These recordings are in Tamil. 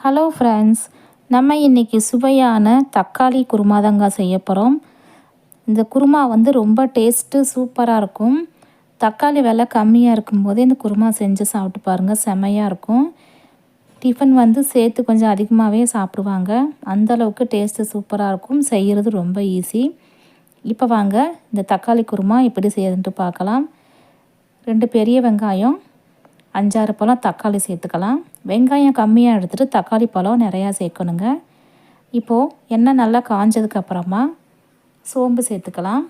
ஹலோ ஃப்ரெண்ட்ஸ், நம்ம இன்றைக்கி சுவையான தக்காளி குருமா தாங்க செய்ய போகிறோம். இந்த குருமா ரொம்ப டேஸ்ட்டு சூப்பராக இருக்கும். தக்காளி விலை கம்மியாக இருக்கும்போது இந்த குருமா செஞ்சு சாப்பிட்டு பாருங்கள், செமையாக இருக்கும். டிஃபன் சேர்த்து கொஞ்சம் அதிகமாகவே சாப்பிடுவாங்க. அந்தளவுக்கு டேஸ்ட்டு சூப்பராக இருக்கும். செய்கிறது ரொம்ப ஈஸி. இப்போ வாங்க இந்த தக்காளி குருமா எப்படி செய்யறதுன்ட்டு பார்க்கலாம். 2 பெரிய வெங்காயம், 5-6 பழம் தக்காளி சேர்த்துக்கலாம். வெங்காயம் கம்மியாக எடுத்துகிட்டு தக்காளி பழம் நிறையா சேர்க்கணுங்க. இப்போது எண்ணெய் நல்லா காஞ்சதுக்கப்புறமா சோம்பு சேர்த்துக்கலாம்.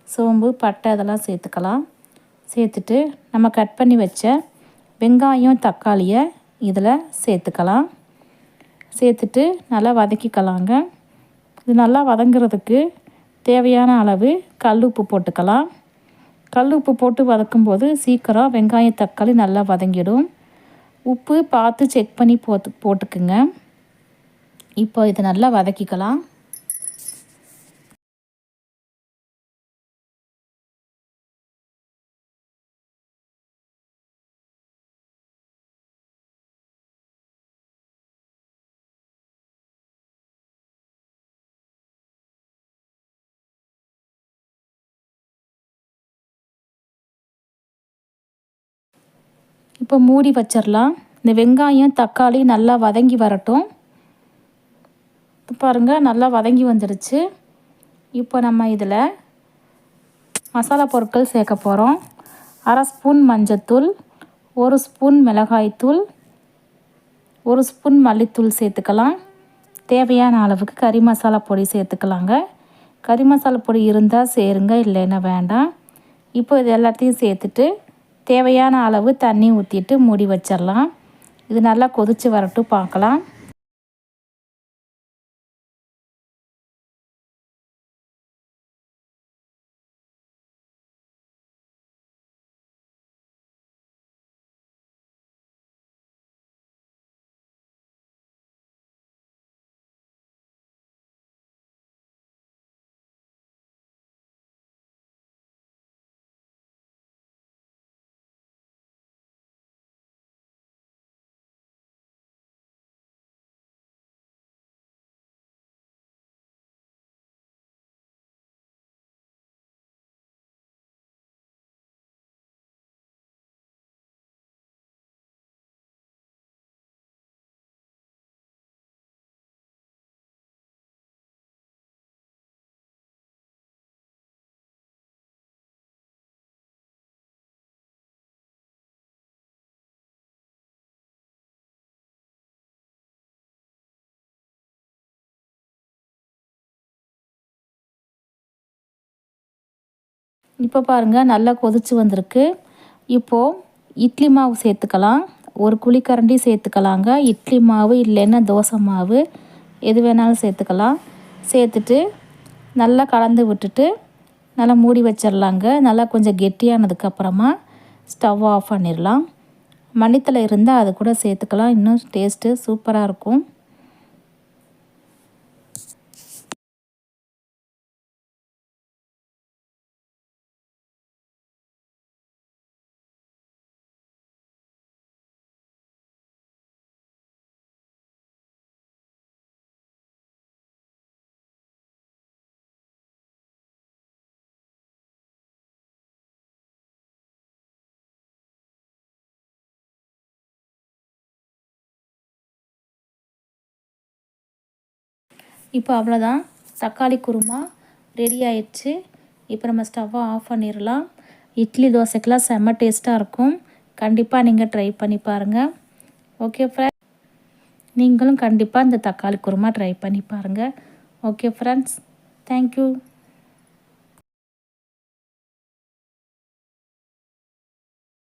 சோம்பு, பட்டை இதெல்லாம் சேர்த்துக்கலாம். சேர்த்துட்டு நம்ம கட் பண்ணி வச்ச வெங்காயம் தக்காளியை இதில் சேர்த்துக்கலாம். சேர்த்துட்டு நல்லா வதக்கிக்கலாங்க. இது நல்லா வதங்கிறதுக்கு தேவையான அளவு கல் உப்பு போட்டுக்கலாம். கல் உப்பு போட்டு வதக்கும்போது சீக்கிரம் வெங்காயம் தக்காளி நல்லா வதங்கிடும். உப்பு பார்த்து செக் பண்ணி போட்டுக்குங்க. இப்போ இதை நல்லா வதக்கிக்கலாம். இப்போ மூடி வச்சிடலாம். இந்த வெங்காயம் தக்காளி நல்லா வதங்கி வரட்டும். பாருங்கள், நல்லா வதங்கி வந்துடுச்சு. இப்போ நம்ம இதில் மசாலா பொருட்கள் சேர்க்க போகிறோம். 1/2 ஸ்பூன் மஞ்சத்தூள், 1 ஸ்பூன் மிளகாய்த்தூள், 1 ஸ்பூன் மல்லித்தூள் சேர்த்துக்கலாம். தேவையான அளவுக்கு கறி மசாலா பொடி சேர்த்துக்கலாங்க. கறி மசாலா பொடி இருந்தால் சேருங்க, இல்லைன்னா வேண்டாம். இப்போ இது எல்லாத்தையும் சேர்த்துட்டு தேவையான அளவு தண்ணி ஊற்றிட்டு மூடி வச்சிடலாம். இது நல்லா கொதித்து வரட்டும், பார்க்கலாம். இப்போ பாருங்கள், நல்லா கொதிச்சு வந்திருக்கு. இப்போது இட்லி மாவு சேர்த்துக்கலாம். 1 குழிக்கரண்டி சேர்த்துக்கலாங்க. இட்லி மாவு இல்லைன்னா தோசை மாவு எது வேணாலும் சேர்த்துக்கலாம். சேர்த்துட்டு நல்லா கலந்து விட்டுட்டு நல்லா மூடி வச்சிடலாங்க. நல்லா கொஞ்சம் கெட்டியானதுக்கப்புறமா ஸ்டவ் ஆஃப் பண்ணிடலாம். மல்லித்தழை இருந்தால் அது கூட சேர்த்துக்கலாம். இன்னும் டேஸ்ட்டு சூப்பராக இருக்கும். இப்போ அவ்வளோதான், தக்காளி குருமா ரெடி ஆயிடுச்சு. இப்போ நம்ம ஸ்டவ்வை ஆஃப் பண்ணிடலாம். இட்லி தோசைக்கெலாம் செம்ம டேஸ்ட்டாக இருக்கும். கண்டிப்பாக நீங்கள் ட்ரை பண்ணி பாருங்கள். ஓகே ஃப்ரெண்ட்ஸ், நீங்களும் கண்டிப்பாக இந்த தக்காளி குருமா ட்ரை பண்ணி பாருங்கள். Okay friends, thank you.